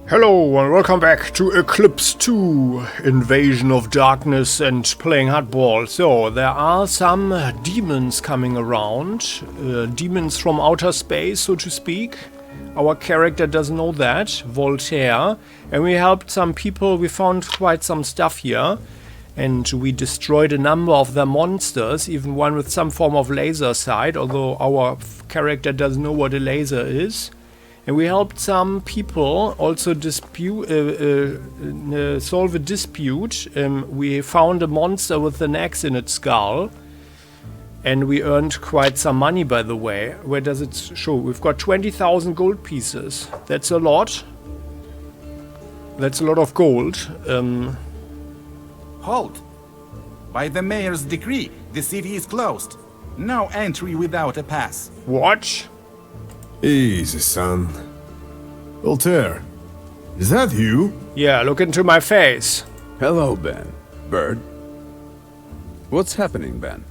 Hello and welcome back to Eclipse 2, Invasion of Darkness and playing hardball. So, there are some demons coming around, demons from outer space, so to speak. Our character doesn't know that, Voltaire, and we helped some people. We found quite some stuff here, and we destroyed a number of the monsters, even one with some form of laser sight, although our character doesn't know what a laser is. And we helped some people also solve a dispute. We found a monster with an axe in its skull. And we earned quite some money, by the way. Where does it show? We've got 20,000 gold pieces. That's a lot. That's a lot of gold. Halt! By the mayor's decree, the city is closed. No entry without a pass. What? Easy, son. Voltaire, is that you? Yeah, look into my face. Hello, Ben. Bird. What's happening, Ben?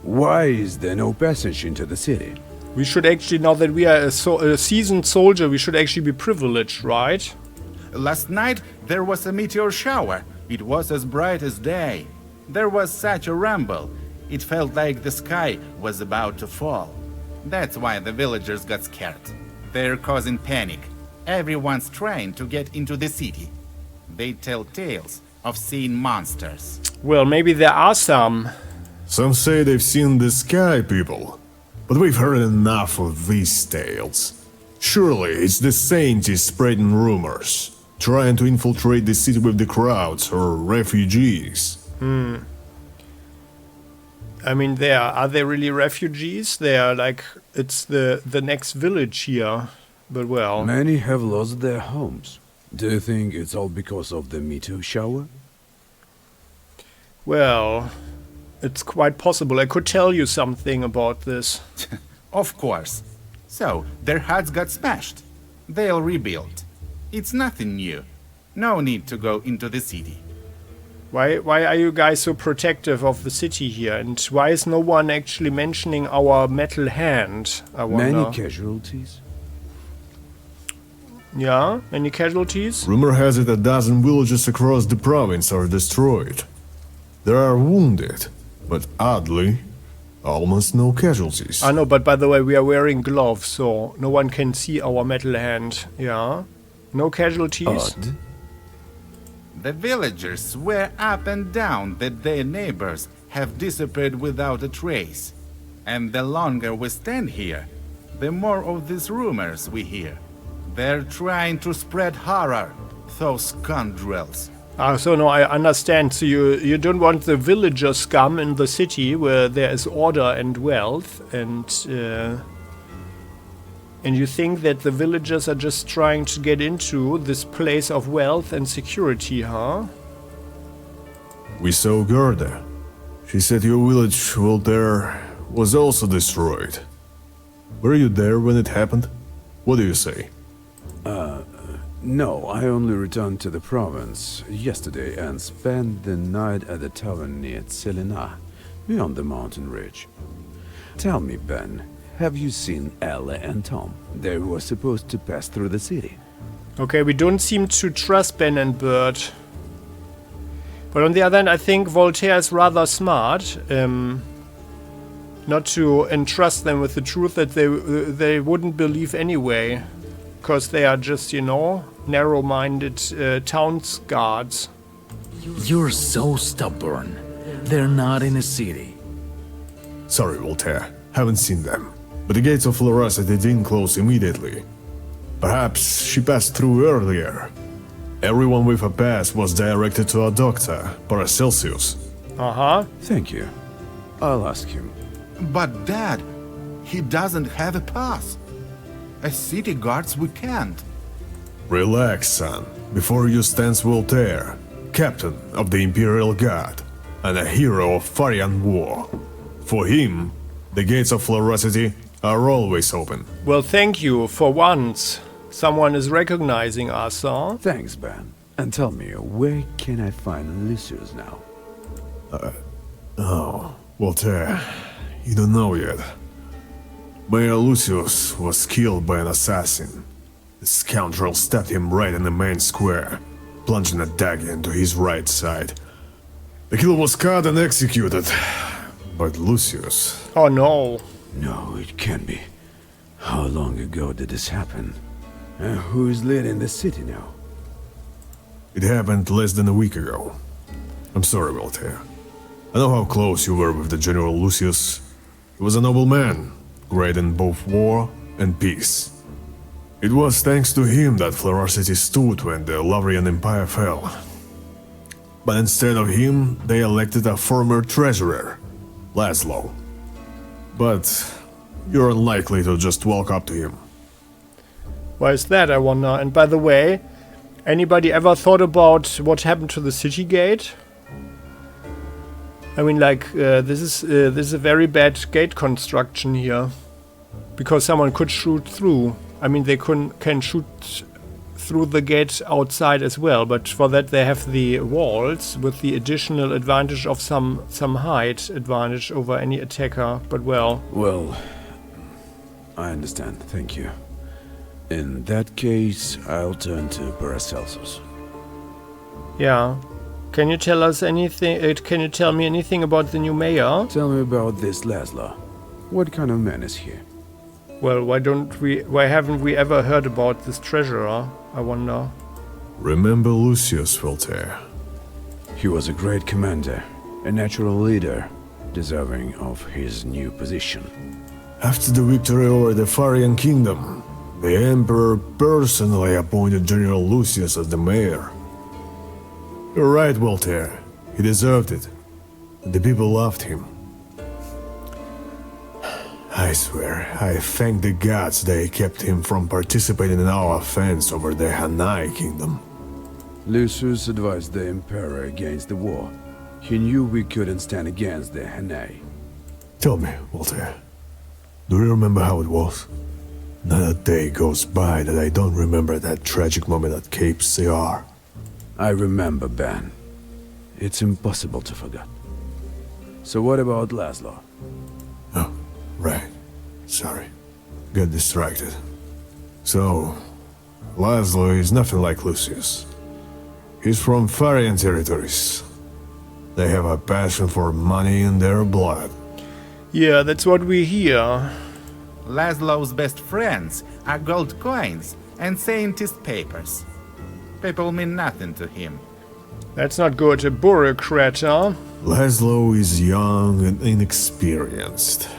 Why is there no passage into the city? We should actually, now that we are a seasoned soldier, we should actually be privileged, right? Last night, there was a meteor shower. It was as bright as day. There was such a rumble. It felt like the sky was about to fall. That's why the villagers got scared. They're causing panic. Everyone's trying to get into the city. They tell tales of seeing monsters. Well, maybe there are some. Some say they've seen the sky people, but we've heard enough of these tales. Surely it's the scientists spreading rumors, trying to infiltrate the city with the crowds or refugees. I mean, are they really refugees? They are like, it's the next village here, but well. Many have lost their homes. Do you think it's all because of the meteor shower? Well, it's quite possible. I could tell you something about this. Of course. So, their huts got smashed. They'll rebuild. It's nothing new. No need to go into the city. Why are you guys so protective of the city here? And why is no one actually mentioning our metal hand? I wonder. Many casualties? Yeah? Any casualties? Rumor has it a dozen villages across the province are destroyed. There are wounded, but oddly, almost no casualties. I know, but by the way, we are wearing gloves, so no one can see our metal hand. Yeah? No casualties? Odd. The villagers swear up and down that their neighbors have disappeared without a trace. And the longer we stand here, the more of these rumors we hear. They're trying to spread horror, those scoundrels. So no, I understand. So you don't want the villager scum in the city where there is order and wealth, and you think that the villagers are just trying to get into this place of wealth and security, huh? We saw Gerda. She said your village, Voltaire, was also destroyed. Were you there when it happened? What do you say? No, I only returned to the province yesterday and spent the night at the tavern near Selena, beyond the mountain ridge. Tell me, Ben, have you seen Elle and Tom? They were supposed to pass through the city. Okay, we don't seem to trust Ben and Bird. But on the other hand, I think Voltaire is rather smart. Not to entrust them with the truth that they wouldn't believe anyway. Because they are just, you know, narrow-minded towns guards. You're so stubborn. They're not in a city. Sorry, Voltaire. Haven't seen them. But the gates of Floracity didn't close immediately. Perhaps she passed through earlier. Everyone with a pass was directed to a doctor, Paracelsius. Uh-huh. Thank you. I'll ask him. But Dad, he doesn't have a pass. As city guards, we can't. Relax, son. Before you stands Voltaire, captain of the Imperial Guard, and a hero of Farian War. For him, the gates of Floracity are always open. Well, thank you. For once, someone is recognizing us, huh? Thanks, Ben. And tell me, where can I find Lucius now? Oh, Voltaire, you don't know yet. Mayor Lucius was killed by an assassin. The scoundrel stabbed him right in the main square, plunging a dagger into his right side. The killer was caught and executed, but Lucius... Oh no. No, it can't be. How long ago did this happen? Who is leading the city now? It happened less than a week ago. I'm sorry, Voltaire. I know how close you were with the General Lucius. He was a noble man, great in both war and peace. It was thanks to him that Florar City stood when the Lavrian Empire fell. But instead of him, they elected a former treasurer, Laszlo. But you're unlikely to just walk up to him. Why is that, I wonder? And by the way, anybody ever thought about what happened to the city gate? I mean, like, this is a very bad gate construction here. Because someone could shoot through. I mean, they can shoot through the gate outside as well, but for that they have the walls with the additional advantage of some height advantage over any attacker, but well... Well, I understand, thank you. In that case, I'll turn to Paracelsus. Yeah. Can you tell us anything, can you tell me anything about the new mayor? Tell me about this Laszlo. What kind of man is he? Well, why haven't we ever heard about this treasurer, I wonder? Remember Lucius, Voltaire. He was a great commander, a natural leader, deserving of his new position. After the victory over the Farian kingdom, the Emperor personally appointed General Lucius as the mayor. You're right, Voltaire. He deserved it. The people loved him. I swear, I thank the gods they kept him from participating in our offense over the Hanai kingdom. Lucius advised the Emperor against the war. He knew we couldn't stand against the Hanai. Tell me, Voltaire, do you remember how it was? Not a day goes by that I don't remember that tragic moment at Cape Sear. I remember, Ben. It's impossible to forget. So what about Laszlo? Oh, right. Sorry. Got distracted. So, Laszlo is nothing like Lucius. He's from Farian territories. They have a passion for money in their blood. Yeah, that's what we hear. Laszlo's best friends are gold coins and scientist papers. People mean nothing to him. That's not good, a bureaucrat, huh? Laszlo is young and inexperienced.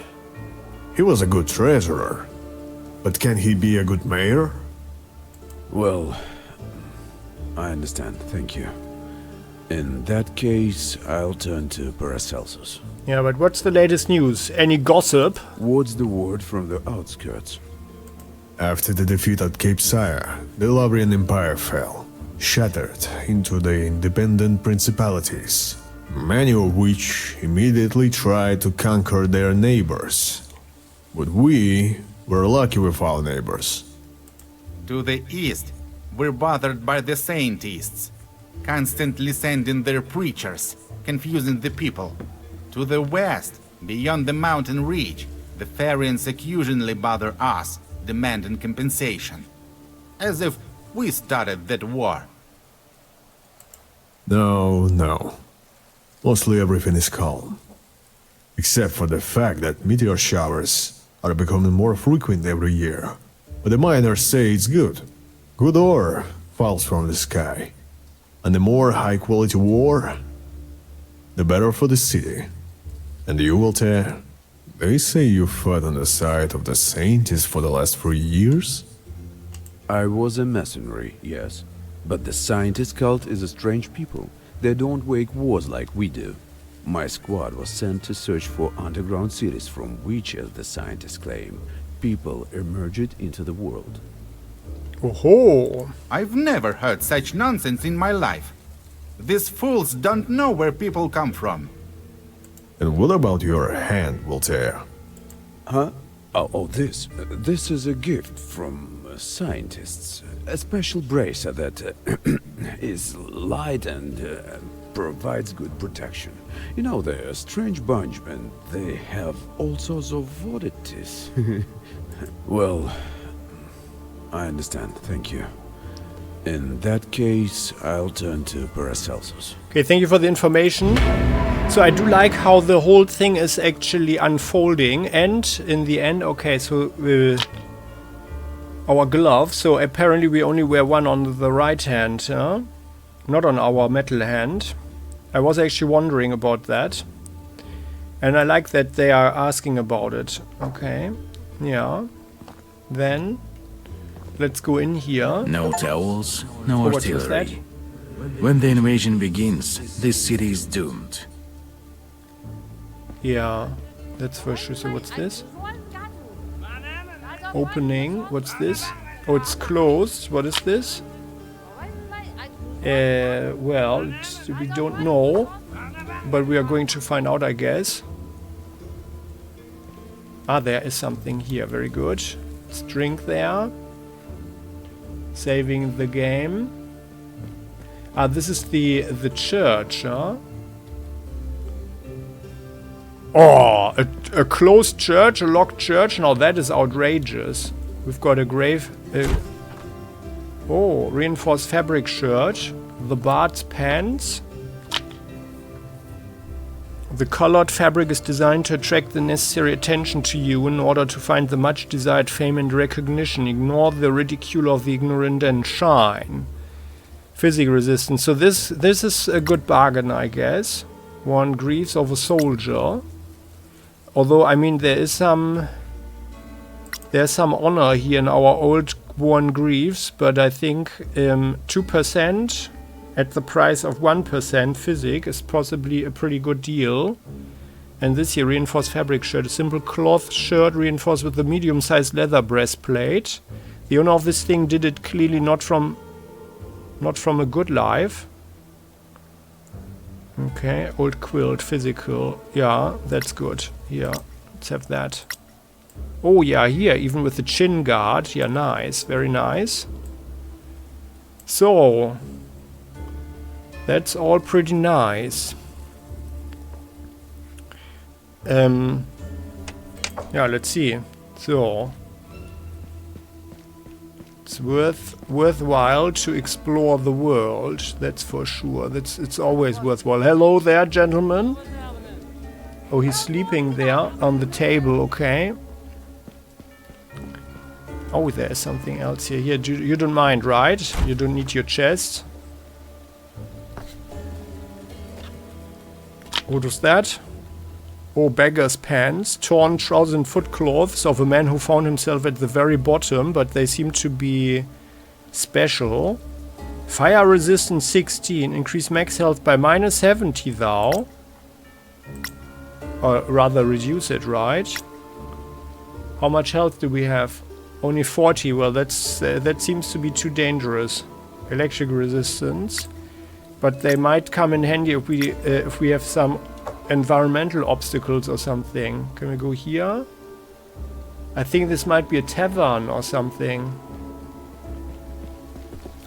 He was a good treasurer, but can he be a good mayor? Well, I understand, thank you. In that case, I'll turn to Paracelsus. Yeah, but what's the latest news? Any gossip? What's the word from the outskirts? After the defeat at Cape Sire, the Lavrian Empire fell, shattered into the independent principalities, many of which immediately tried to conquer their neighbors. But we were lucky with our neighbors. To the east, we're bothered by the scientists, constantly sending their preachers, confusing the people. To the west, beyond the mountain ridge, the Farians occasionally bother us, demanding compensation. As if we started that war. No. Mostly everything is calm. Except for the fact that meteor showers are becoming more frequent every year. But the miners say it's good. Good ore falls from the sky. And the more high-quality ore, the better for the city. And you, Voltaire, they say you fought on the side of the scientists for the last 3 years? I was a mercenary, yes. But the scientist cult is a strange people. They don't wage wars like we do. My squad was sent to search for underground cities from which, as the scientists claim, people emerged into the world. Oh, I've never heard such nonsense in my life. These fools don't know where people come from. And what about your hand, Voltaire? Huh? Oh, this. This is a gift from scientists. A special bracer that is light and provides good protection. You know, they're a strange bunch, and they have all sorts of oddities. Well, I understand. Thank you. In that case, I'll turn to Paracelsus. Okay, thank you for the information. So I do like how the whole thing is actually unfolding, and in the end, okay, so our glove, so apparently we only wear one on the right hand, not on our metal hand. I was actually wondering about that. And I like that they are asking about it. Okay, yeah. Then, let's go in here. No towels, no What was that? artillery. When the invasion begins, this city is doomed. Yeah, that's for sure. So what's this? Opening. What's this? Oh, it's closed. What is this? Well, we don't know. But we are going to find out, I guess. Ah, there is something here. Very good. Let's drink there. Saving the game. Ah, this is the church, huh? Oh, a closed church, a locked church. Now that is outrageous. We've got a grave. Oh, reinforced fabric shirt. The bard's pants. The colored fabric is designed to attract the necessary attention to you in order to find the much desired fame and recognition. Ignore the ridicule of the ignorant and shine. Physic resistance. So this is a good bargain, I guess. 1 griefs of a soldier. Although, I mean, there's some honor here in our old 1 griefs, but I think 2% at the price of 1% physic is possibly a pretty good deal. And this here, reinforced fabric shirt, a simple cloth shirt reinforced with a medium-sized leather breastplate. The owner of this thing did it clearly not from a good life. Okay, old quilt, physical. Yeah, that's good. Yeah, let's have that. Oh yeah, here, even with the chin guard. Yeah, nice, very nice. So, that's all pretty nice. Yeah, let's see. So, it's worthwhile to explore the world. That's for sure. It's always worthwhile. Hello there, gentlemen. Oh, he's sleeping there on the table. Okay. Oh, there's something else here. Here, you don't mind, right? You don't need your chest. What was that? Oh, beggar's pants. Torn trousers and foot clothes of a man who found himself at the very bottom, but they seem to be special. Fire resistance 16. Increase max health by -70 thou. Or rather reduce it, right? How much health do we have? Only 40. Well, that seems to be too dangerous. Electric resistance. But they might come in handy if we have some environmental obstacles or something. Can we go here? I think this might be a tavern or something.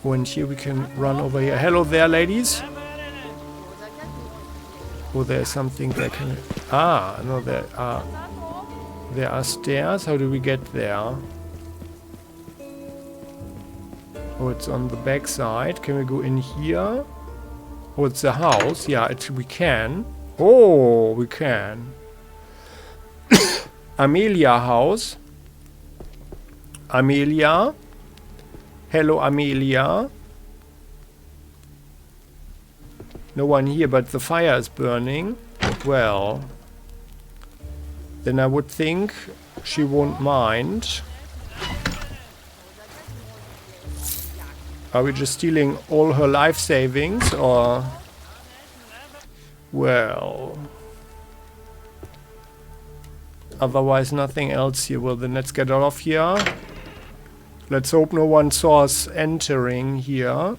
Oh, and here we can run over here. Hello there, ladies. Oh, there's something there. Ah, no, there are stairs. How do we get there? Oh, it's on the back side. Can we go in here? Oh, it's a house. Yeah, we can. Oh, we can. Amelia house. Amelia. Hello, Amelia. No one here, but the fire is burning. Well, then I would think she won't mind. Are we just stealing all her life savings, or... Well... Otherwise nothing else here. Well, then let's get out of here. Let's hope no one saw us entering here.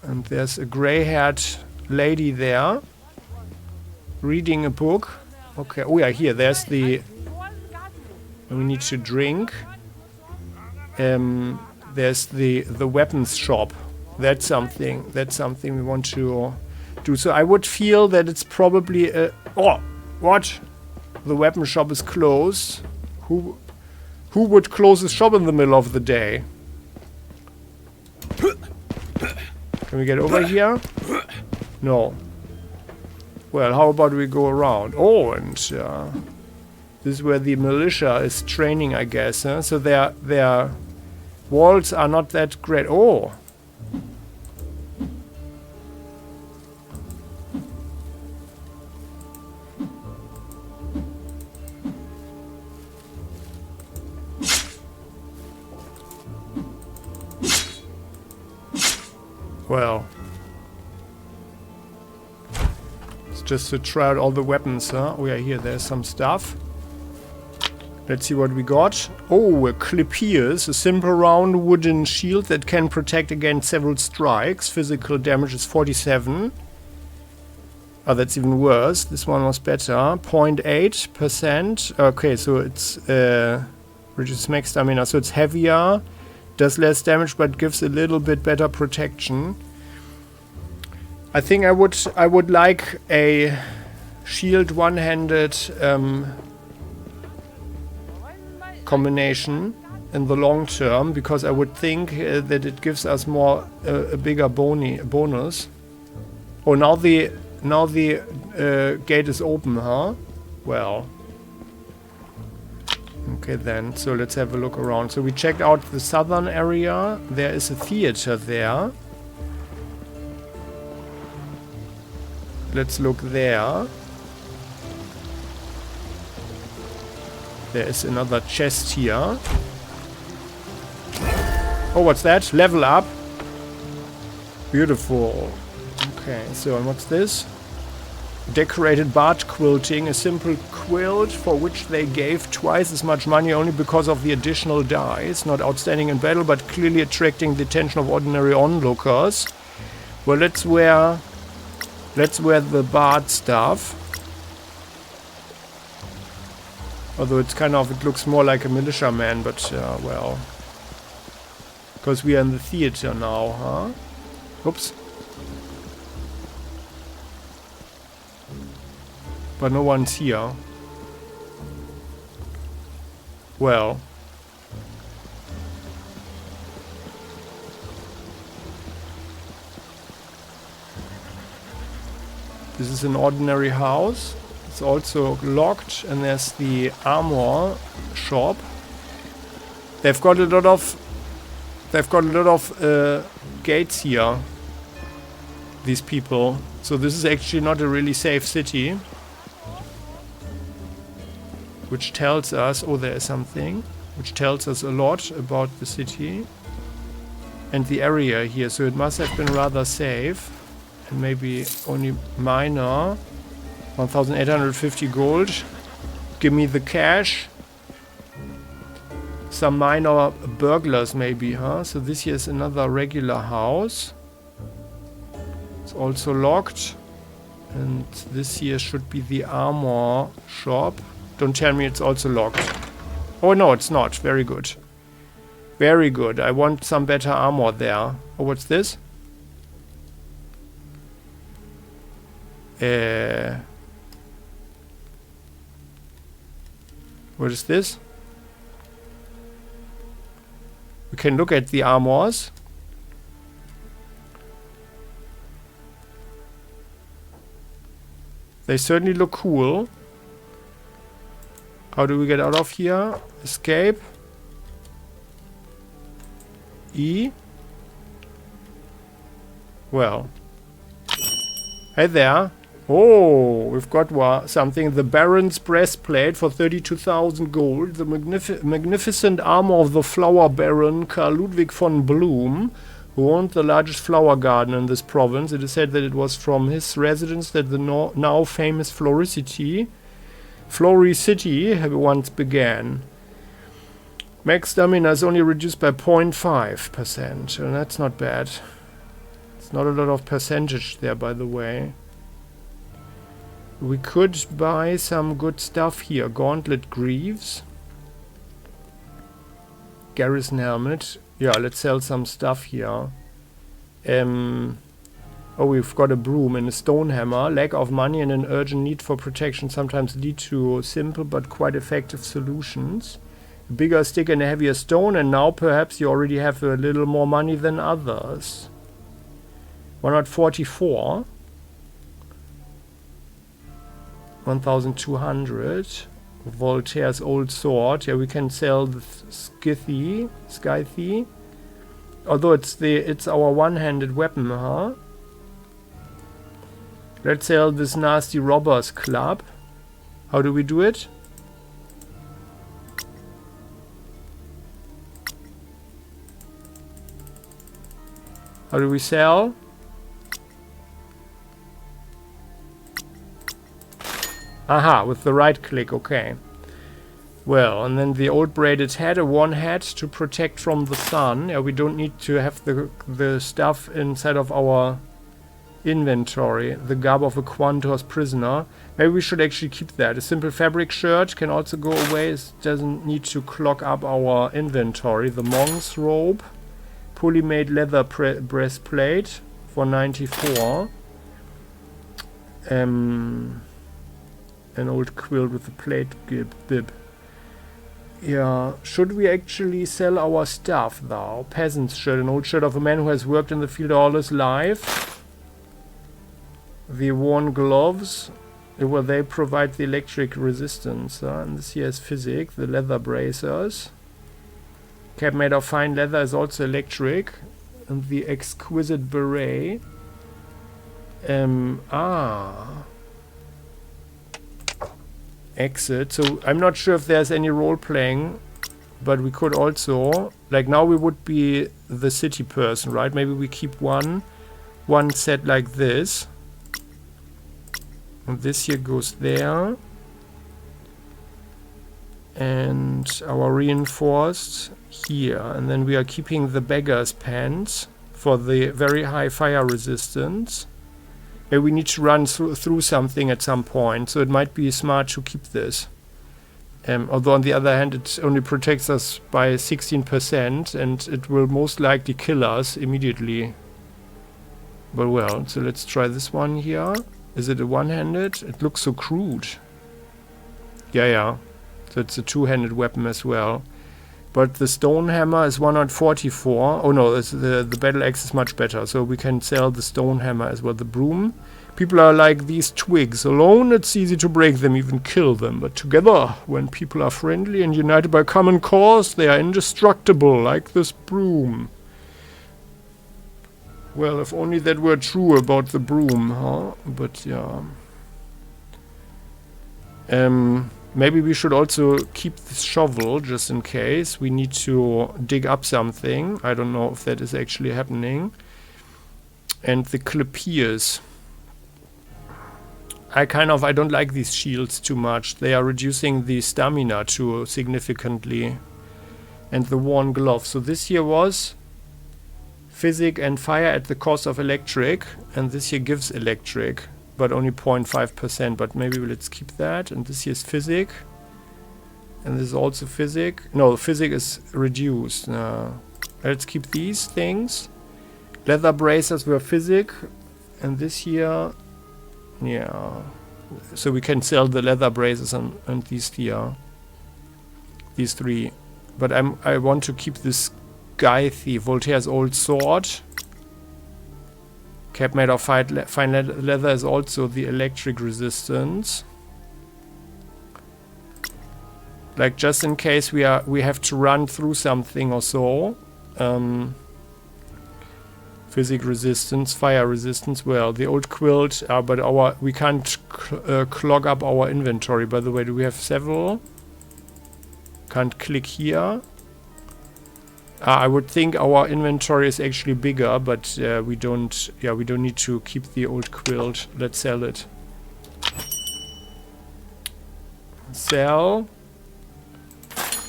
And there's a grey-haired lady there. Reading a book. Okay, oh yeah, here, there's the... We need to drink. There's the weapons shop. That's something we want to do. So I would feel that it's probably a... Oh, what? The weapon shop is closed. Who Who would close his shop in the middle of the day? Can we get over here? No. Well, how about we go around? Oh, and this is where the militia is training, I guess. Huh? So their walls are not that great. Oh. Well. It's just to try out all the weapons, huh? Oh yeah, here, there's some stuff. Let's see what we got. Oh, Eclipse, a simple round wooden shield that can protect against several strikes. Physical damage is 47. Oh, that's even worse. This one was better. 0.8%. Okay, so it's reduces max stamina. So it's heavier, does less damage, but gives a little bit better protection. I think I would like a shield one-handed combination in the long term, because I would think that it gives us more a bigger bonus. Oh, now the gate is open, huh? Well. Okay then, so let's have a look around. So we checked out the southern area. There is a theater there. Let's look there. There is another chest here. Oh, what's that? Level up. Beautiful. Okay, so and what's this? Decorated barge quilting, a simple quilt for which they gave twice as much money only because of the additional dice. Not outstanding in battle, but clearly attracting the attention of ordinary onlookers. Well, let's wear the bard stuff. Although it's kind of, it looks more like a militiaman, but well. Because we are in the theater now, huh? Oops. But no one's here. Well. This is an ordinary house. It's also locked, and there's the armor shop. They've got a lot of gates here. These people. So this is actually not a really safe city. Which tells us, oh, there is something, which tells us a lot about the city and the area here. So it must have been rather safe, and maybe only minor. 1,850 gold. Give me the cash. Some minor burglars maybe, huh? So this here is another regular house. It's also locked. And this here should be the armor shop. Don't tell me it's also locked. Oh no, it's not. Very good. Very good. I want some better armor there. Oh, what's this? What is this? We can look at the armors. They certainly look cool. How do we get out of here? Escape. E. Well. Hey there. Oh, we've got something. The Baron's breastplate for 32,000 gold. The magnificent armor of the flower baron Karl Ludwig von Blum, who owned the largest flower garden in this province. It is said that it was from his residence that the now famous Flory City once began. Max stamina is only reduced by 0.5%, and that's not bad. It's not a lot of percentage there, by the way. We could buy some good stuff here. Gauntlet Greaves. Garrison Helmet. Yeah, let's sell some stuff here. Oh, we've got a broom and a stone hammer. Lack of money and an urgent need for protection sometimes lead to simple but quite effective solutions. A bigger stick and a heavier stone, and now perhaps you already have a little more money than others. 144. 1200. Voltaire's old sword. Yeah, we can sell the Scythe. Although it's our one-handed weapon, huh? Let's sell this nasty robber's club. How do we do it? How do we sell? Aha, with the right click, okay. Well, and then the old braided hat, a one hat to protect from the sun. Yeah, we don't need to have the stuff inside of our inventory. The garb of a Quantor's prisoner. Maybe we should actually keep that. A simple fabric shirt can also go away. It doesn't need to clog up our inventory. The monk's robe. Poly-made leather breastplate for 94. An old quilt with a plate bib. Yeah, should we actually sell our stuff though? Peasant's shirt, an old shirt of a man who has worked in the field all his life. The worn gloves, well, they provide the electric resistance, and this here is physic. The leather bracers. Cap made of fine leather is also electric. And the exquisite beret. Exit. So I'm not sure if there's any role playing, but we could also, like now we would be the city person, right? Maybe we keep one set like this, and this here goes there, and our reinforced here, and then we are keeping the beggar's pants for the very high fire resistance. Maybe we need to run through something at some point, so it might be smart to keep this. Although on the other hand, it only protects us by 16%, and it will most likely kill us immediately. But well, so let's try this one here. Is it a one-handed? It looks so crude. Yeah. So it's a two-handed weapon as well. But the stone hammer is 144. Oh no, the battle axe is much better. So we can sell the stone hammer as well. The broom. People are like these twigs. Alone it's easy to break them, even kill them. But together, when people are friendly and united by common cause, they are indestructible, like this broom. Well, if only that were true about the broom, huh? But yeah. Maybe we should also keep this shovel, just in case. We need to dig up something. I don't know if that is actually happening. And the clipiers. I don't like these shields too much. They are reducing the stamina too significantly. And the worn gloves. So this here was physic and fire at the cost of electric. And this here gives electric. But only 0.5%, but maybe let's keep that. And this here is physic. And this is also physic. No, physic is reduced. Let's keep these things. Leather bracers were physic. And this here, yeah. So we can sell the leather bracers and these here. These three. But I want to keep this guy thief, Voltaire's old sword. Cap made of fine leather is also the electric resistance. Like just in case we have to run through something or so. Physic resistance, fire resistance. Well, the old quilt, but we can't clog up our inventory. By the way, do we have several? Can't click here. I would think our inventory is actually bigger, but we don't need to keep the old quilt. Let's sell it. Sell.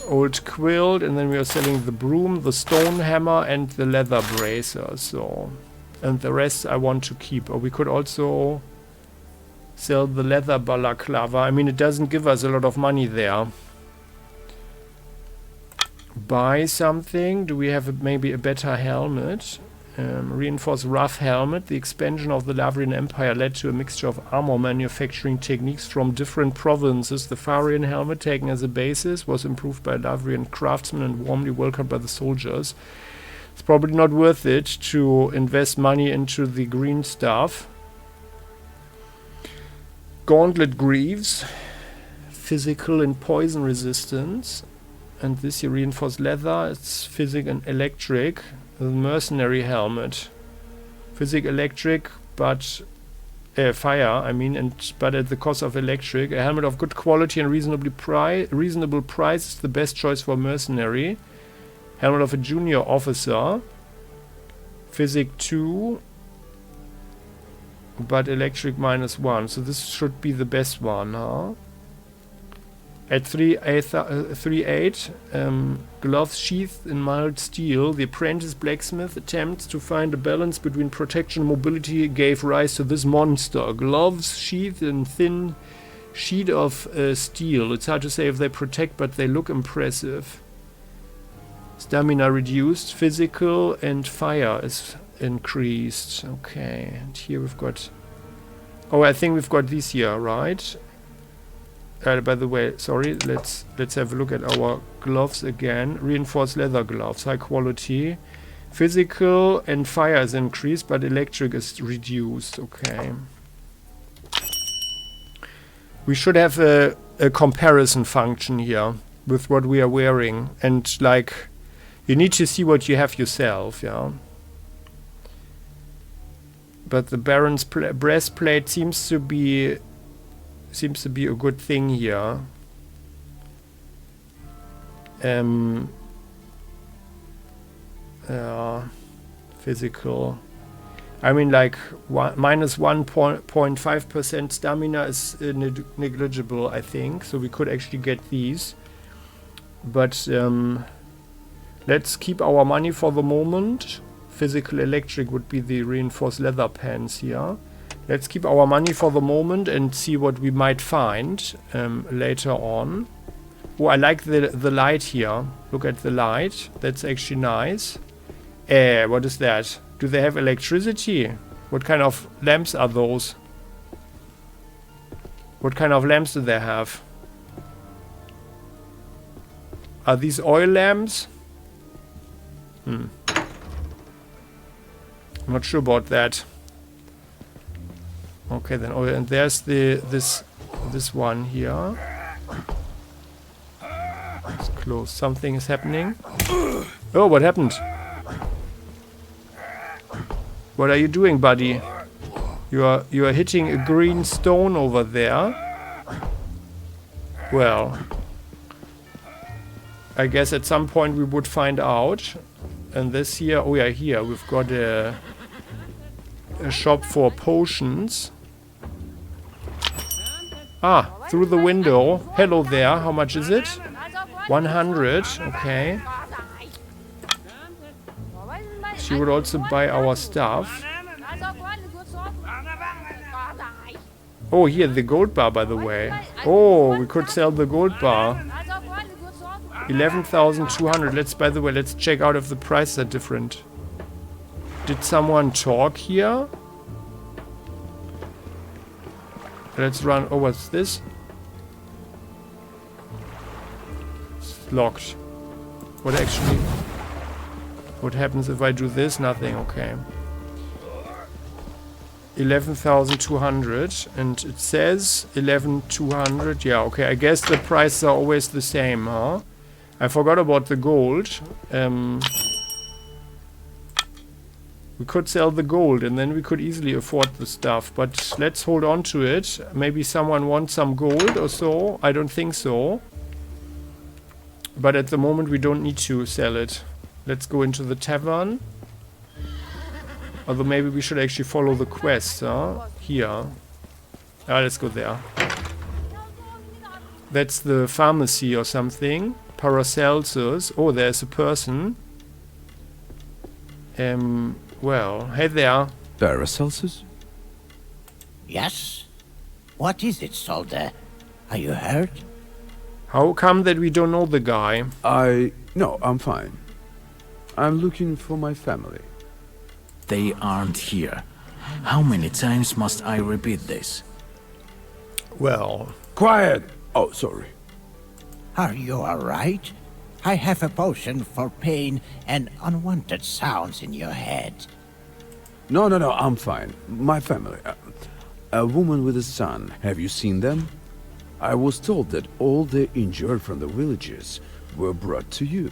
Old quilt, and then we are selling the broom, the stone hammer, and the leather bracer. So, and the rest I want to keep. Or we could also sell the leather balaclava. I mean, it doesn't give us a lot of money there. Buy something. Do we have maybe a better helmet? Reinforced rough helmet. The expansion of the Lavrian Empire led to a mixture of armor manufacturing techniques from different provinces. The Farian helmet, taken as a basis, was improved by Lavrian craftsmen and warmly welcomed by the soldiers. It's probably not worth it to invest money into the green stuff. Gauntlet greaves. Physical and poison resistance. And this here, reinforced leather. It's physic and electric. The mercenary helmet. Physic, electric, but fire, I mean, but at the cost of electric. A helmet of good quality and reasonable price is the best choice for mercenary. Helmet of a junior officer. Physic 2, but electric -1. So this should be the best one, huh? At 3.8, gloves sheathed in mild steel, the apprentice blacksmith attempts to find a balance between protection and mobility gave rise to this monster. Gloves sheathed in thin sheet of steel. It's hard to say if they protect, but they look impressive. Stamina reduced, physical and fire is increased. Okay, and here we've got... Oh, I think we've got these here, right? By the way, sorry, let's have a look at our gloves again. Reinforced leather gloves, high quality. Physical and fire is increased, but electric is reduced. Okay. We should have a comparison function here with what we are wearing. And like, you need to see what you have yourself, yeah. But the Baron's breastplate seems to be a good thing here. Physical. I mean, like minus 1.5% stamina is negligible, I think. So we could actually get these. But let's keep our money for the moment. Physical electric would be the reinforced leather pants here. Let's keep our money for the moment and see what we might find later on. Oh, I like the light here. Look at the light. That's actually nice. What is that? Do they have electricity? What kind of lamps are those? What kind of lamps do they have? Are these oil lamps? I'm not sure about that. Okay, then. Oh, and there's this one here. It's close. Something is happening. Oh, what happened? What are you doing, buddy? You are hitting a green stone over there. Well, I guess at some point we would find out. And this here, oh yeah, here we've got a shop for potions. Ah, through the window. Hello there. How much is it? 100. Okay. She would also buy our stuff. Oh, here, the gold bar, by the way. Oh, we could sell the gold bar. 11,200. Let's check out if the prices are different. Did someone talk here? Let's run. Oh, what's this? It's locked. What happens if I do this? Nothing. Okay. 11,200. And it says 11,200. Yeah, okay. I guess the prices are always the same, huh? I forgot about the gold. We could sell the gold and then we could easily afford the stuff. But let's hold on to it. Maybe someone wants some gold or so. I don't think so. But at the moment we don't need to sell it. Let's go into the tavern. Although maybe we should actually follow the quest, huh? Here. Let's go there. That's the pharmacy or something. Paracelsus. Oh, there's a person. Well, hey there. Paracelsus? Yes? What is it, soldier? Are you hurt? How come that we don't know the guy? No, I'm fine. I'm looking for my family. They aren't here. How many times must I repeat this? Well, Quiet! Oh, sorry. Are you alright? I have a potion for pain and unwanted sounds in your head. No, I'm fine. My family. A woman with a son. Have you seen them? I was told that all the injured from the villages were brought to you.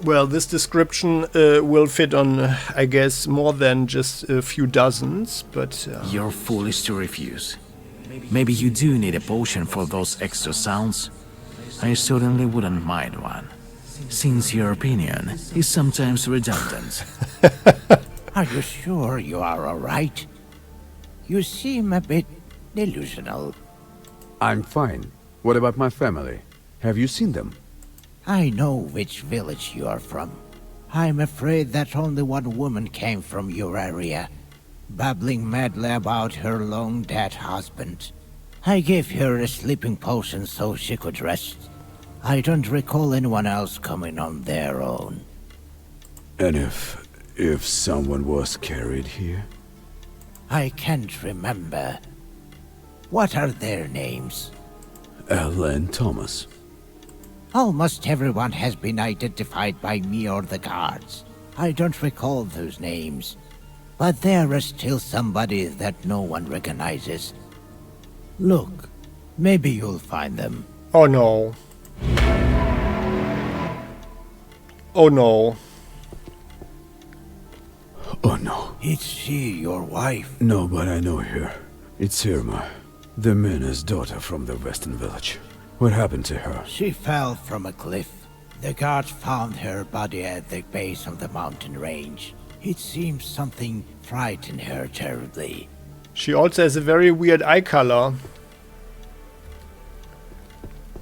well, this description will fit on, I guess, more than just a few dozens, but... You're foolish to refuse. Maybe you do need a potion for those extra sounds. I certainly wouldn't mind one, since your opinion is sometimes redundant. Are you sure you are alright? You seem a bit delusional. I'm fine. What about my family? Have you seen them? I know which village you are from. I'm afraid that only one woman came from your area, babbling madly about her long-dead husband. I gave her a sleeping potion so she could rest. I don't recall anyone else coming on their own. And if someone was carried here? I can't remember. What are their names? Elle and Thomas. Almost everyone has been identified by me or the guards. I don't recall those names. But there are still somebody that no one recognizes. Look, maybe you'll find them. Oh no. Oh no. Oh no. It's she, your wife. No, but I know her. It's Irma, the Mina's daughter from the western village. What happened to her? She fell from a cliff. The guards found her body at the base of the mountain range. It seems something frightened her terribly. She also has a very weird eye color.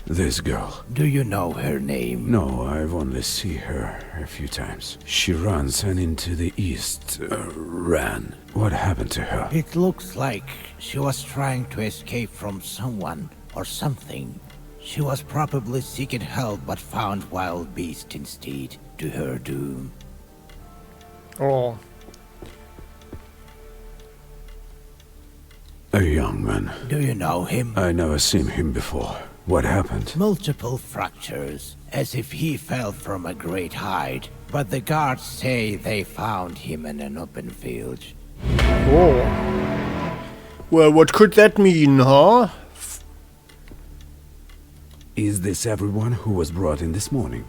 This girl. Do you know her name? No, I've only seen her a few times. She runs and into the east. Ran. What happened to her? It looks like she was trying to escape from someone or something. She was probably seeking help but found wild beasts instead, to her doom. Oh. A young man. Do you know him? I never seen him before. What happened? Multiple fractures, as if he fell from a great height. But the guards say they found him in an open field. Oh. Well, what could that mean, huh? Is this everyone who was brought in this morning?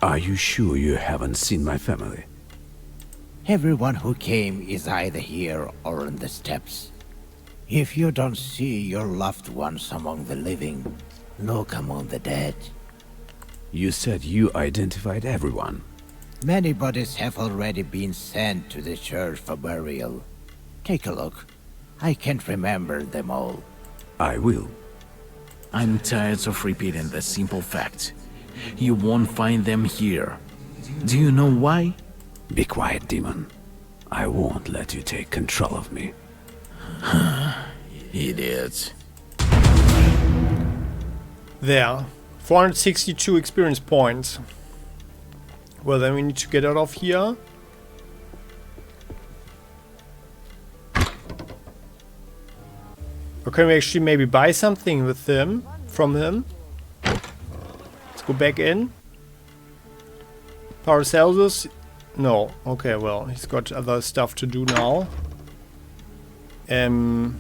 Are you sure you haven't seen my family? Everyone who came is either here or in the steppes. If you don't see your loved ones among the living, look among the dead. You said you identified everyone. Many bodies have already been sent to the church for burial. Take a look. I can't remember them all. I will. I'm tired of repeating the simple fact. You won't find them here. Do you know why? Be quiet, demon. I won't let you take control of me. Idiot. There. 462 experience points. Well, then we need to get out of here. Or can we actually maybe buy something with him, from him? Let's go back in. Paracelsus? No. Okay, well, he's got other stuff to do now. And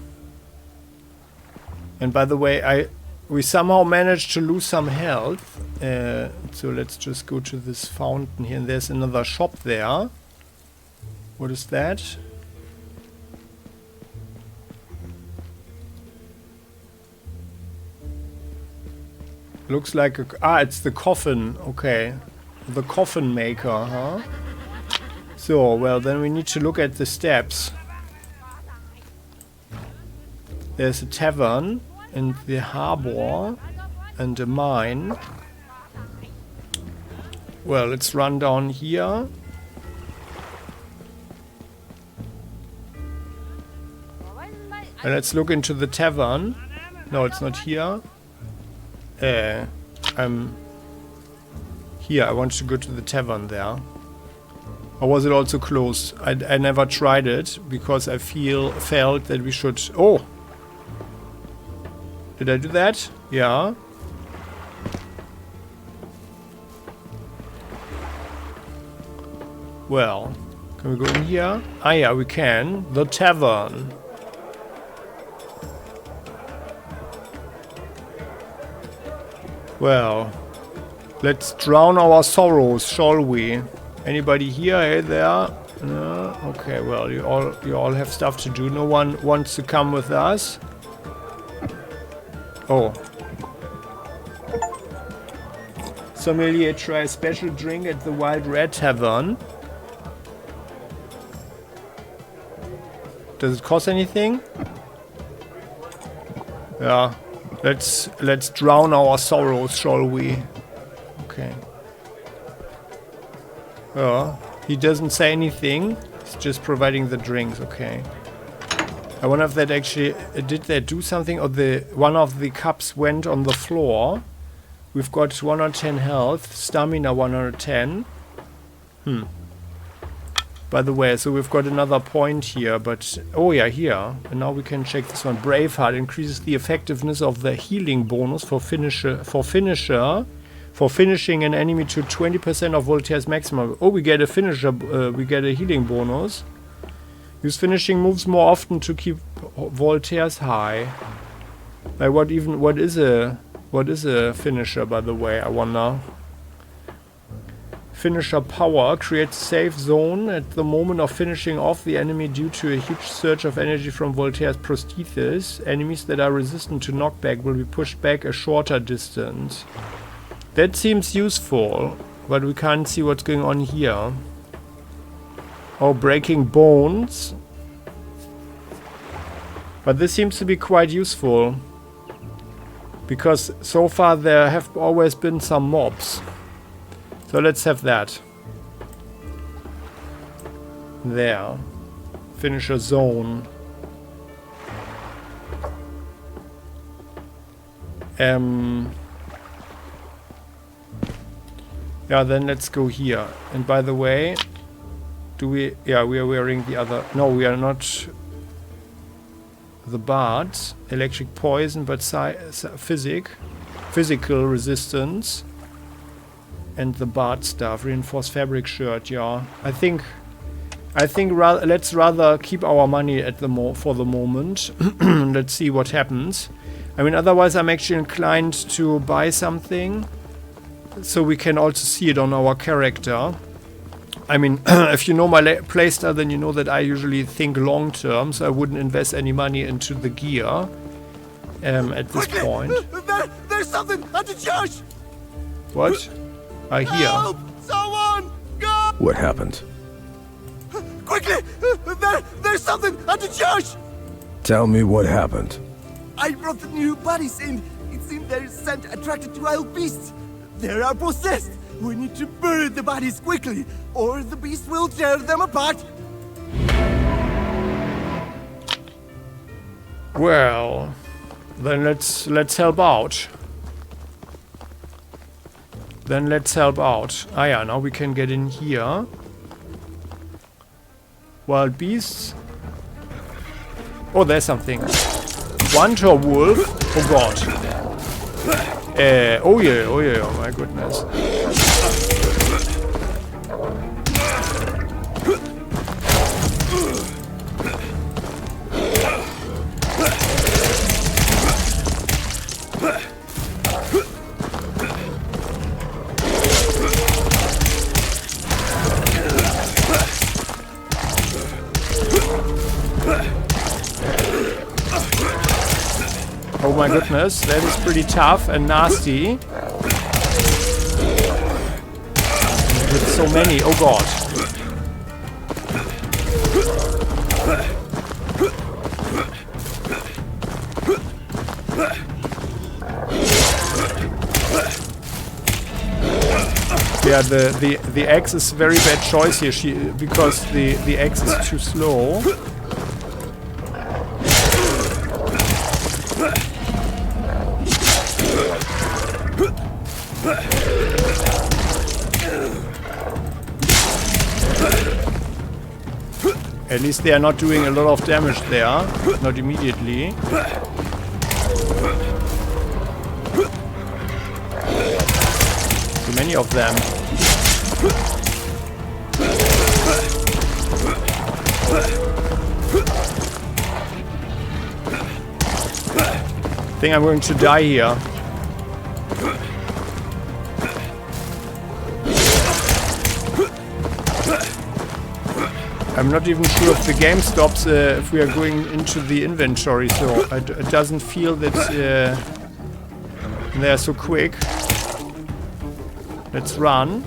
by the way, we somehow managed to lose some health. So let's just go to this fountain here. And there's another shop there. What is that? Looks like it's the coffin. Okay. The coffin maker, huh? So, well, then we need to look at the steps. There's a tavern and the harbor and a mine. Well, let's run down here. And let's look into the tavern. No, it's not here. I'm here. I want to go to the tavern there. Or was it also closed? I never tried it because I felt that we should... Oh! Did I do that? Yeah. Well, can we go in here? Ah yeah, we can. The tavern. Well, let's drown our sorrows, shall we? Anybody here? Hey there? No? Okay, well, you all have stuff to do. No one wants to come with us. Oh. Sommelier, try a special drink at the Wild Red Tavern. Does it cost anything? Yeah. Let's drown our sorrows, shall we? Okay. He doesn't say anything. He's just providing the drinks. Okay. I wonder if that actually did that do something, or one of the cups went on the floor. We've got 110 health, stamina 110. By the way, so we've got another point here, but... Oh yeah, here. And now we can check this one. Braveheart increases the effectiveness of the healing bonus for finishing an enemy to 20% of Voltaire's maximum. Oh, we get a finisher, we get a healing bonus. Use finishing moves more often to keep Voltaire's high. Like what is a finisher, by the way, I wonder. Finisher power creates a safe zone at the moment of finishing off the enemy due to a huge surge of energy from Voltaire's prosthesis. Enemies that are resistant to knockback will be pushed back a shorter distance. That seems useful, but we can't see what's going on here. Oh, breaking bones. But this seems to be quite useful, because so far there have always been some mobs. So let's have that. There. Finisher zone. Yeah, then let's go here. And by the way, yeah, we are wearing the other... No, we are not... The bards. Electric poison, but physical resistance. And the bard stuff, reinforced fabric shirt. Yeah, I think let's rather keep our money at for the moment. Let's see what happens. I mean, otherwise I'm actually inclined to buy something, so we can also see it on our character. I mean, if you know my playstyle, then you know that I usually think long term, so I wouldn't invest any money into the gear at this point. There's something at the church! What? I hear. Help! Someone! Go! What happened? Quickly! There's something at the church! Tell me what happened. I brought the new bodies in. It seems they're scent attracted to wild beasts. They are possessed. We need to bury the bodies quickly, or the beast will tear them apart. Well, then let's help out. Ah yeah, now we can get in here. Wild beasts. Oh, there's something. Wanter wolf. Oh god. Oh yeah, oh my goodness. Oh my goodness, that is pretty tough and nasty. With so many, oh god. Yeah, the axe is a very bad choice here, because the axe is too slow. At least they are not doing a lot of damage there. Not immediately. Too many of them. I think I'm going to die here. I'm not even sure if the game stops if we are going into the inventory, so it doesn't feel that they are so quick. Let's run.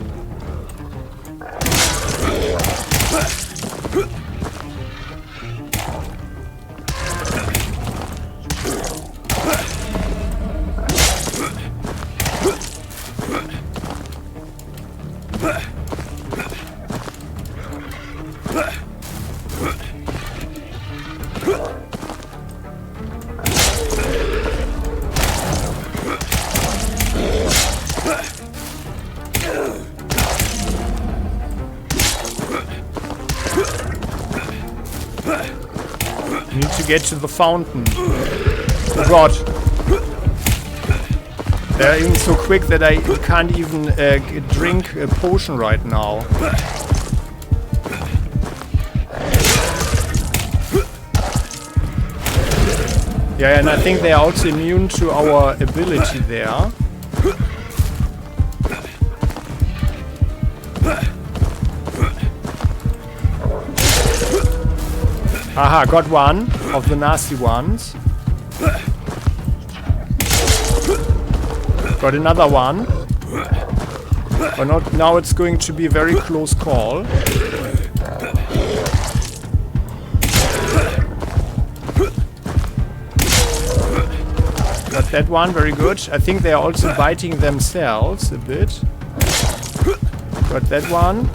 Need to get to the fountain. Oh god. They're even so quick that I can't even drink a potion right now. Yeah, and I think they are also immune to our ability there. Aha, got one of the nasty ones. Got another one. But not, now it's going to be a very close call. Got that one, very good. I think they are also biting themselves a bit. Got that one.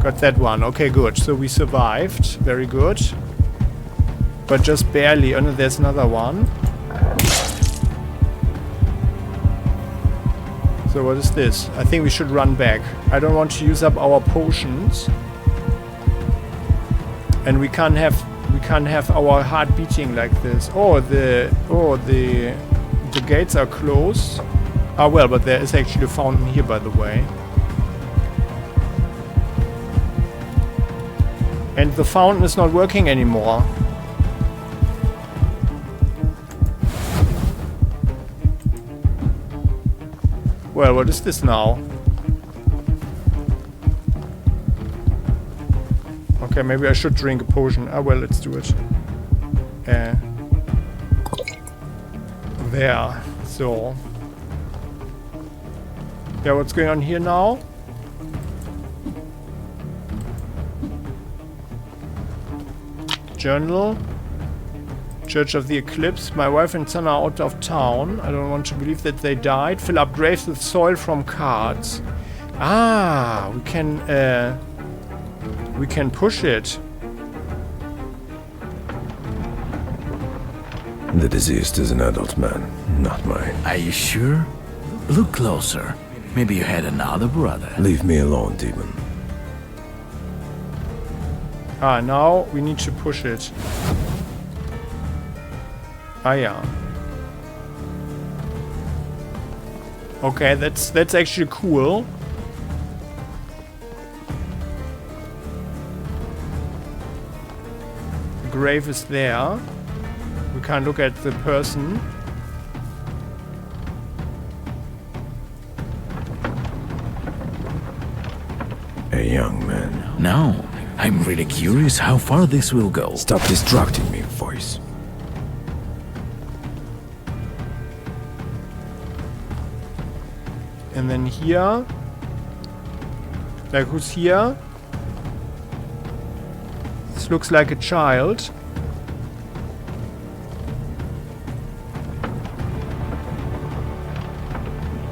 Got that one. Okay, good. So we survived. Very good. But just barely. Oh no, there's another one. So what is this? I think we should run back. I don't want to use up our potions. And we can't have our heart beating like this. Oh, the gates are closed. Ah well, but there is actually a fountain here, by the way. And the fountain is not working anymore. Well, what is this now? Okay, maybe I should drink a potion. Ah, well, let's do it. There. So. Yeah, what's going on here now? Journal. Church of the Eclipse. My wife and son are out of town. I don't want to believe that they died. Fill up graves with soil from cards. Ah, we can push it. The deceased is an adult man, not mine. Are you sure? Look closer. Maybe you had another brother. Leave me alone, demon. Ah, now we need to push it. Ah, yeah. Okay, that's actually cool. The grave is there. We can't look at the person. A young man. No, I'm really curious how far this will go. Stop distracting me, voice. And then here. Like, who's here? This looks like a child.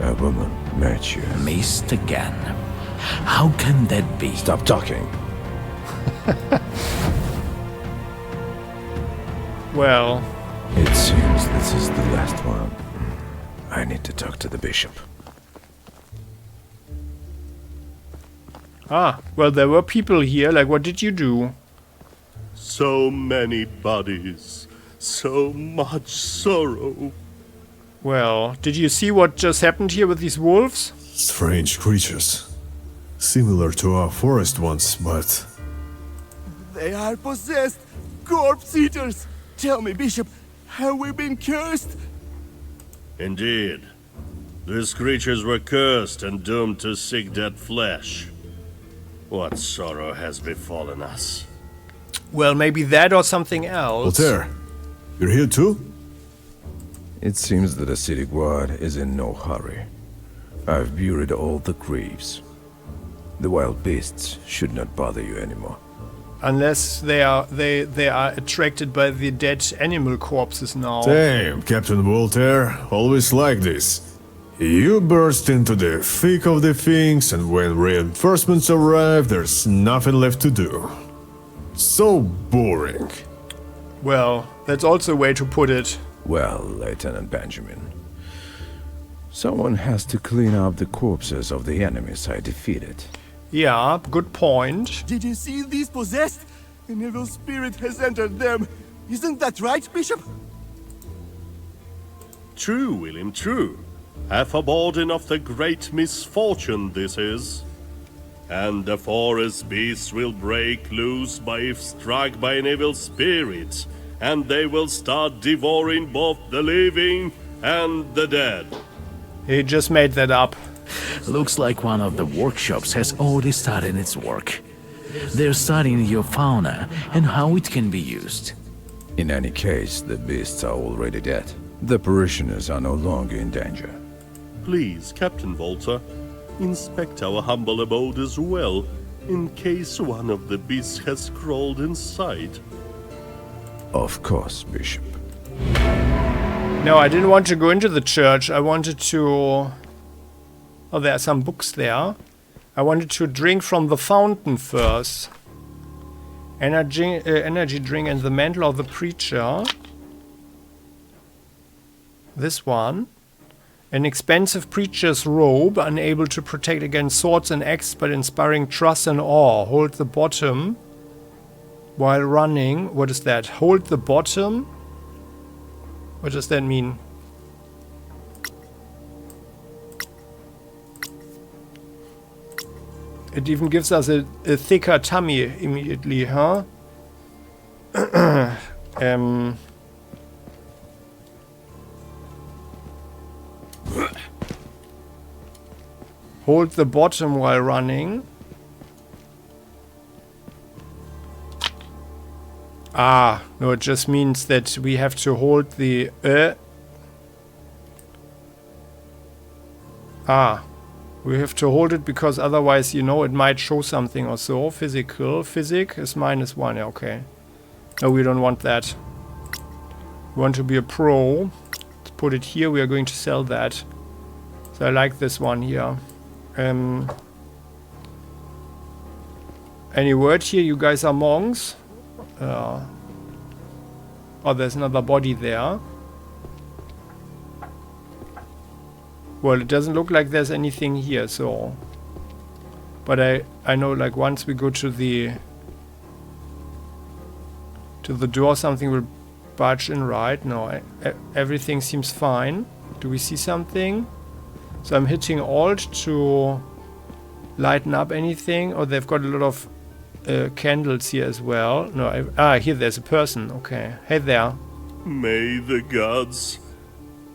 A woman met you. Missed again. How can that be? Stop talking. Well. It seems this is the last one. I need to talk to the bishop. Ah, well, there were people here. Like, what did you do? So many bodies, so much sorrow. Well, did you see what just happened here with these wolves? Strange creatures. Similar to our forest ones, but... They are possessed! Corpse eaters! Tell me, Bishop, have we been cursed? Indeed. These creatures were cursed and doomed to seek dead flesh. What sorrow has befallen us? Well, maybe that or something else. Voltaire, you're here too? It seems that the city guard is in no hurry. I've buried all the graves. The wild beasts should not bother you anymore. Unless they are attracted by the dead animal corpses now. Damn, Captain Voltaire, always like this. You burst into the thick of the things, and when reinforcements arrive, there's nothing left to do. So boring. Well, that's also a way to put it. Well, Lieutenant Benjamin, someone has to clean up the corpses of the enemies I defeated. Yeah, good point. Did you see these possessed? An evil spirit has entered them. Isn't that right, Bishop? True, William, true. A foreboding of the great misfortune this is. And the forest beasts will break loose if struck by an evil spirit, and they will start devouring both the living and the dead. He just made that up. Looks like one of the workshops has already started its work. They're studying your fauna and how it can be used. In any case, the beasts are already dead. The parishioners are no longer in danger. Please, Captain Volta, inspect our humble abode as well, in case one of the beasts has crawled inside. Of course, Bishop. No, I didn't want to go into the church. I wanted to... Oh, there are some books there. I wanted to drink from the fountain first. Energy drink and the mantle of the preacher. This one. An expensive preacher's robe, unable to protect against swords and axes, but inspiring trust and awe. Hold the bottom while running. What is that? Hold the bottom? What does that mean? It even gives us a thicker tummy immediately, huh? Hold the bottom while running. Ah, no, it just means that we have to hold the... we have to hold it because otherwise, you know, it might show something or so. Physic is -1, yeah, okay. No, we don't want that. We want to be a pro. Let's put it here, we are going to sell that. So I like this one here. Any word here? You guys are monks? Oh, there's another body there. Well, it doesn't look like there's anything here, so... But I know, like, once we go to the door, something will barge in, right? No, everything seems fine. Do we see something? So I'm hitting Alt to lighten up anything. Oh, they've got a lot of candles here as well. No, here there's a person. Okay. Hey there. May the gods...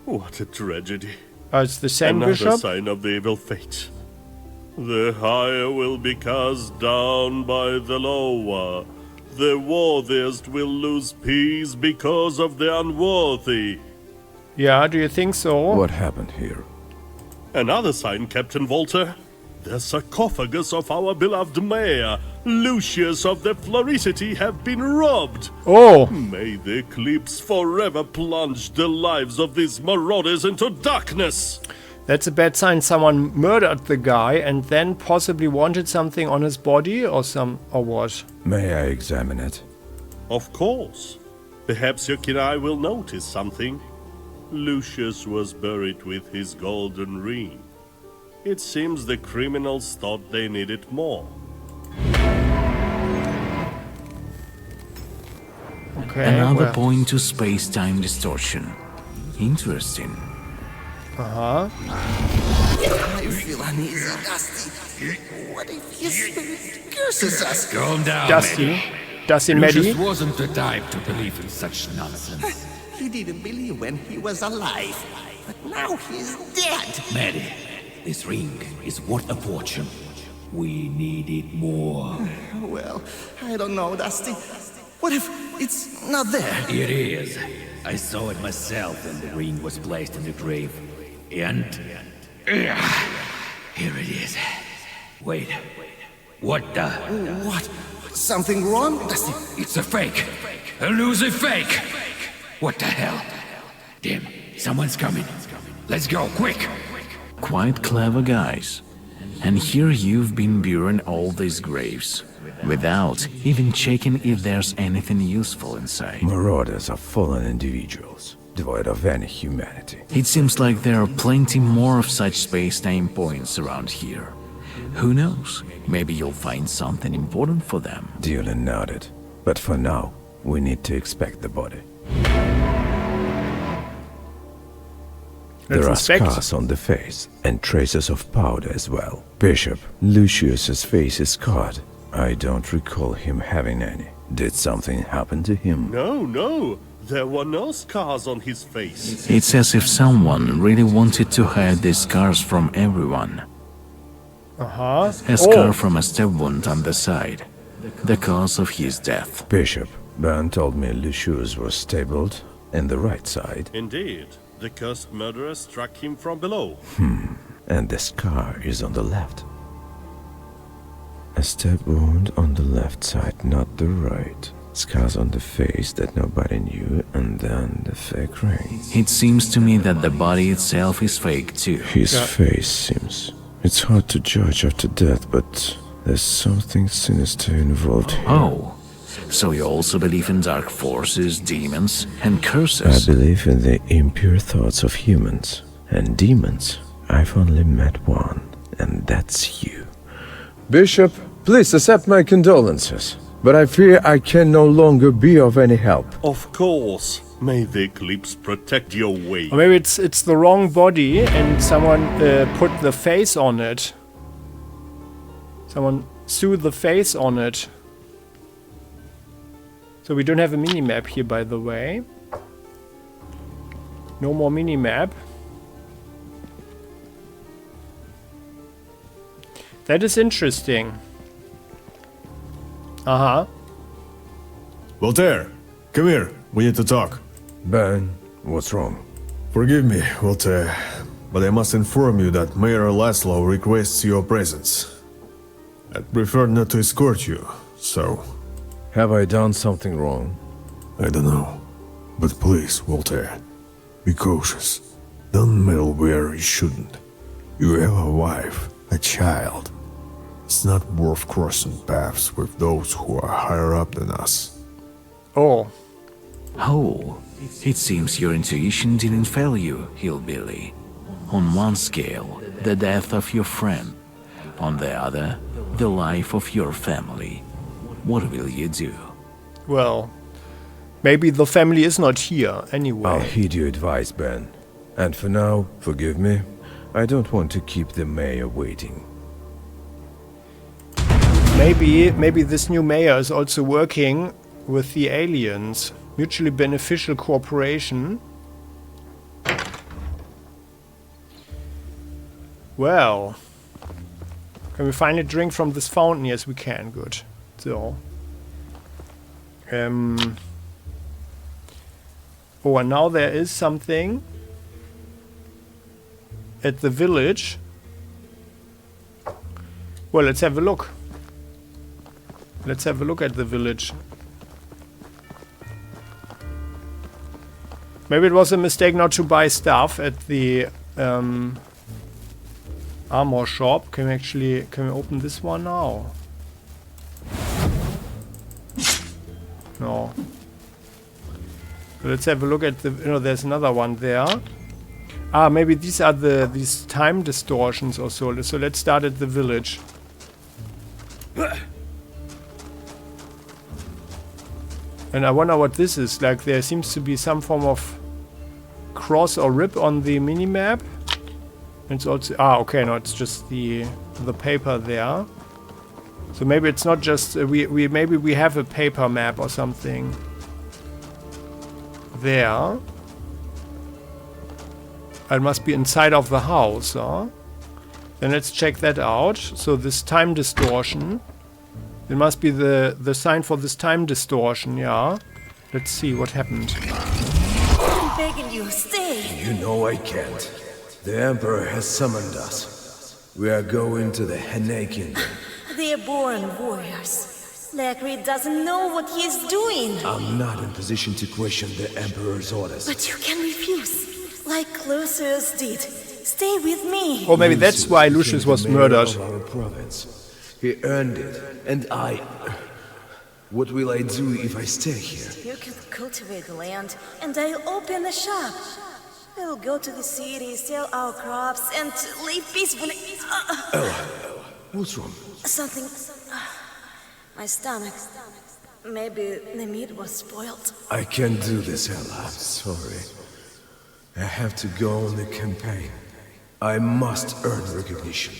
What a tragedy. Oh, it's the same Another bishop? sign of the evil fate. The higher will be cast down by the lower. The worthiest will lose peace because of the unworthy. Yeah, do you think so? What happened here? Another sign, Captain Volta. The sarcophagus of our beloved mayor, Lucius of the Floricity, have been robbed. Oh! May the Eclipse forever plunge the lives of these marauders into darkness. That's a bad sign. Someone murdered the guy and then possibly wanted something on his body or what? May I examine it? Of course. Perhaps your keen eye will notice something. Lucius was buried with his golden ring. It seems the criminals thought they needed more. Okay. Another well. point to space-time distortion. Interesting. Uh-huh. I feel uneasy, Dusty. What if his spirit curses us? Calm down, Dusty. Dusty Lucius Maddie. wasn't the type to believe in such nonsense. He didn't believe when he was alive, but now he's dead. Maddie, this ring is worth a fortune. We need it more. Well, I don't know, Dusty. What if it's not there? It is. I saw it myself when the ring was placed in the grave. And... here it is. Wait. What the... What? Something wrong, Dusty? It's a fake. A elusive fake. What the hell? Damn, someone's coming. Let's go, quick. Quite clever guys. And here you've been burying all these graves, without even checking if there's anything useful inside. Marauders are fallen individuals, devoid of any humanity. It seems like there are plenty more of such space-time points around here. Who knows? Maybe you'll find something important for them. Duly noted. But for now, we need to inspect the body. There are scars on the face, and traces of powder as well. Bishop, Lucius's face is scarred. I don't recall him having any. Did something happen to him? No. There were no scars on his face. It's as if someone really wanted to hide these scars from everyone. Uh-huh. A scar from a stab wound on the side. The cause of his death. Bishop, Ben told me Lucius was stabled in the right side. Indeed. The cursed murderer struck him from below. And the scar is on the left. A stab wound on the left side, not the right. Scars on the face that nobody knew, and then the fake ring. It seems to me that the body itself is fake too. His face seems... It's hard to judge after death, but there's something sinister involved here. Oh, so you also believe in dark forces, demons, and I curses? believe in the impure thoughts of humans. And demons, I've only met one, and that's you. Bishop, please accept my condolences, but I fear I can no longer be of any help. Of course. May the Eclipse protect your way. Or maybe it's the wrong body and someone put the face on it. Someone sewed the face on it. So we don't have a mini-map here, by the way. No more mini-map. That is interesting. Uh-huh. Voltaire, come here. We need to talk. Ben, what's wrong? Forgive me, Voltaire, but I must inform you that Mayor Laszlo requests your presence. I'd prefer not to escort you, so... Have I done something wrong? I don't know. But please, Voltaire, be cautious. Don't meddle where you shouldn't. You have a wife, a child. It's not worth crossing paths with those who are higher up than us. Oh. Oh, it seems your intuition didn't fail you, hillbilly. On one scale, the death of your friend. On the other, the life of your family. What will you do? Well, maybe the family is not here anyway. I'll heed your advice, Ben. And for now, forgive me. I don't want to keep the mayor waiting. Maybe this new mayor is also working with the aliens. Mutually beneficial cooperation. Well, can we finally drink from this fountain? Yes, we can. Good. So, oh, and now there is something at the village. Well, let's have a look. Let's have a look at the village. Maybe it was a mistake not to buy stuff at the armor shop. Can we open this one now? No. So let's have a look at the, there's another one there. Ah, maybe these are these time distortions or so. So let's start at the village. And I wonder what this is. Like, there seems to be some form of cross or rip on the minimap. It's also... Ah, okay, no, it's just the paper there. So maybe it's not just... maybe we have a paper map or something. There. It must be inside of the house, huh? Then let's check that out. So this time distortion. It must be the sign for this time distortion, yeah. Let's see what happened. I'm begging you, stay. You know I can't. The Emperor has summoned us. We are going to the Hene Kingdom. They are born warriors. Lakri doesn't know what he is doing. I'm not in position to question the Emperor's orders. But you can refuse, like Lucius did. Stay with me. Or maybe that's why Lucius was murdered. Our province. He earned it, and I... What will I do if I stay here? You can cultivate the land, and I'll open a shop. We'll go to the city, sell our crops, and live peacefully. Ella, what's wrong? Something... my stomach. Maybe the meat was spoiled. I can't do this, Ella. I'm sorry. I have to go on the campaign. I must earn recognition.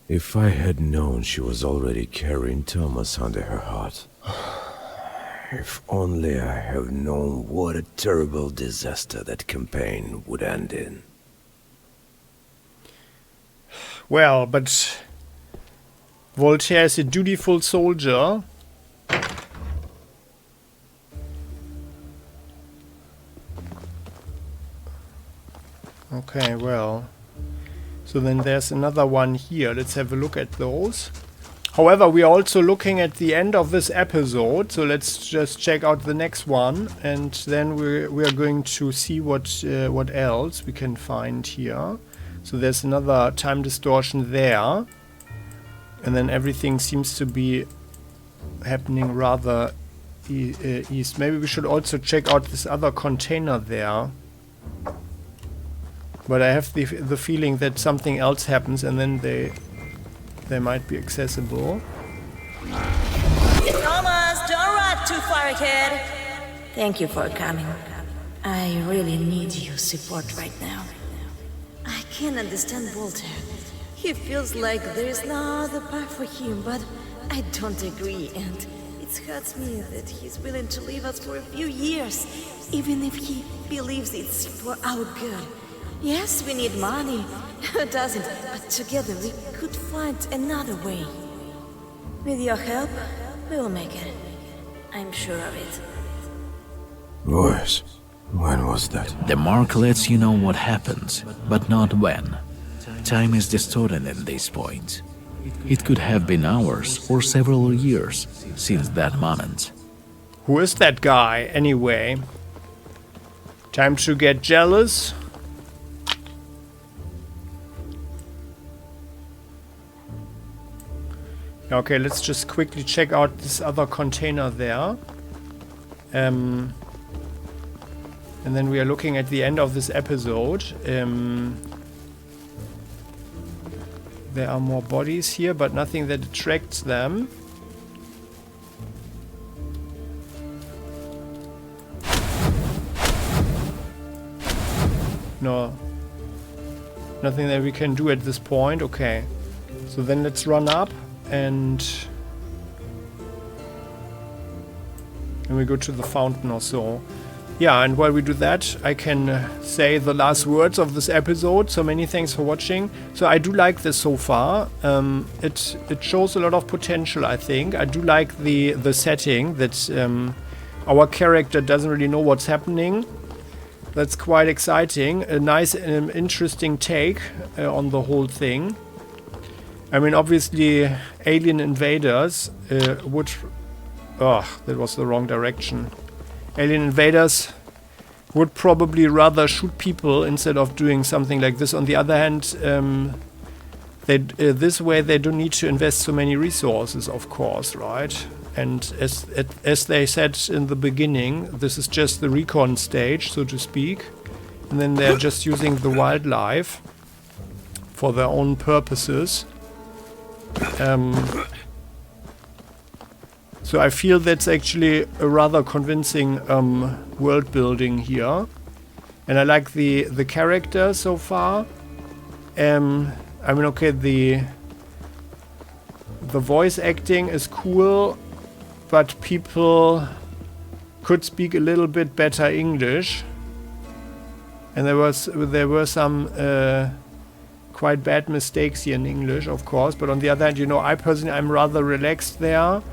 If I had known she was already carrying Thomas under her heart. If only I had known what a terrible disaster that campaign would end in. Well, but Voltaire is a dutiful soldier. Okay, well. So then there's another one here. Let's have a look at those. However, we are also looking at the end of this episode. So let's just check out the next one. And then we are going to see what else we can find here. So there's another time distortion there. And then everything seems to be happening rather east. Maybe we should also check out this other container there. But I have the feeling that something else happens and then they might be accessible. Thomas, don't run too far ahead. Thank you for coming. I really need your support right now. I can understand Voltaire. He feels like there is no other path for him, but I don't agree, and it hurts me that he's willing to leave us for a few years, even if he believes it's for our good. Yes, we need money. Who doesn't? But together we could find another way. With your help, we will make it. I'm sure of it. Boys, when was that? The mark lets you know what happens, but not when. Time is distorted at this point. It could have been hours or several years since that moment. Who is that guy, anyway? Time to get jealous? Okay, let's just quickly check out this other container there. And then we are looking at the end of this episode. There are more bodies here, but nothing that attracts them. No. Nothing that we can do at this point. Okay. So then let's run up. And we go to the fountain or so. Yeah, and while we do that, I can say the last words of this episode. So many thanks for watching. So I do like this so far. It shows a lot of potential, I think. I do like the setting that our character doesn't really know what's happening. That's quite exciting. A nice and interesting take on the whole thing. I mean, obviously, alien invaders would... Oh, that was the wrong direction. Alien invaders would probably rather shoot people instead of doing something like this. On the other hand, this way they don't need to invest so many resources, of course, right? And as they said in the beginning, this is just the recon stage, so to speak. And then they're just using the wildlife for their own purposes. So I feel that's actually a rather convincing world building here. And I like the character so far. I mean, okay, the voice acting is cool, but people could speak a little bit better English. And there were some quite bad mistakes here in English, of course. But on the other hand, you know, I personally, I'm rather relaxed there.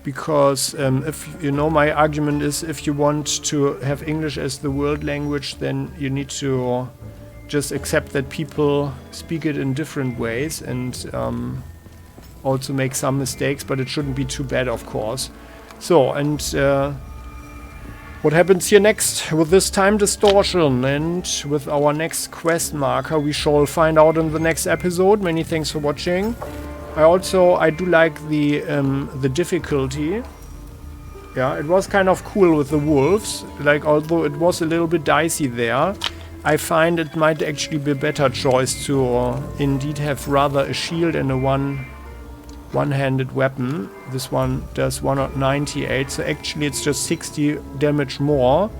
Because if you know, my argument is, if you want to have English as the world language, then you need to just accept that people speak it in different ways and also make some mistakes, but it shouldn't be too bad, of course. So, and what happens here next with this time distortion and with our next quest marker, we shall find out in the next episode. Many thanks for watching. I do like the difficulty. Yeah, it was kind of cool with the wolves. Like, although it was a little bit dicey there, I find it might actually be a better choice to indeed have rather a shield and a one-handed weapon. This one does 198, so actually it's just 60 damage more.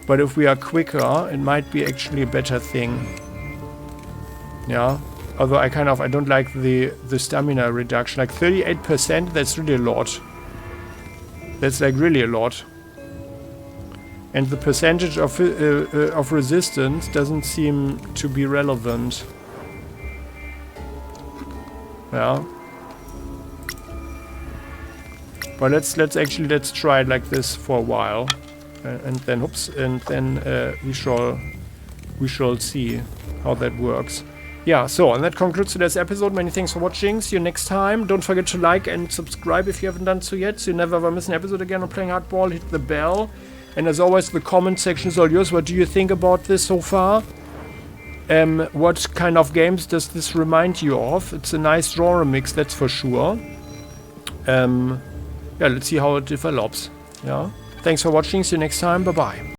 But if we are quicker, it might be actually a better thing. Yeah. Although I don't like the stamina reduction. Like 38%, that's really a lot. That's like really a lot. And the percentage of resistance doesn't seem to be relevant. Yeah. But let's try it like this for a while, and then we shall see how that works. Yeah, so, and that concludes today's episode. Many thanks for watching. See you next time. Don't forget to like and subscribe if you haven't done so yet, so you never ever miss an episode again on Playing Hardball. Hit the bell. And as always, the comment section is all yours. What do you think about this so far? What kind of games does this remind you of? It's a nice genre mix, that's for sure. Yeah, let's see how it develops. Yeah. Thanks for watching. See you next time. Bye-bye.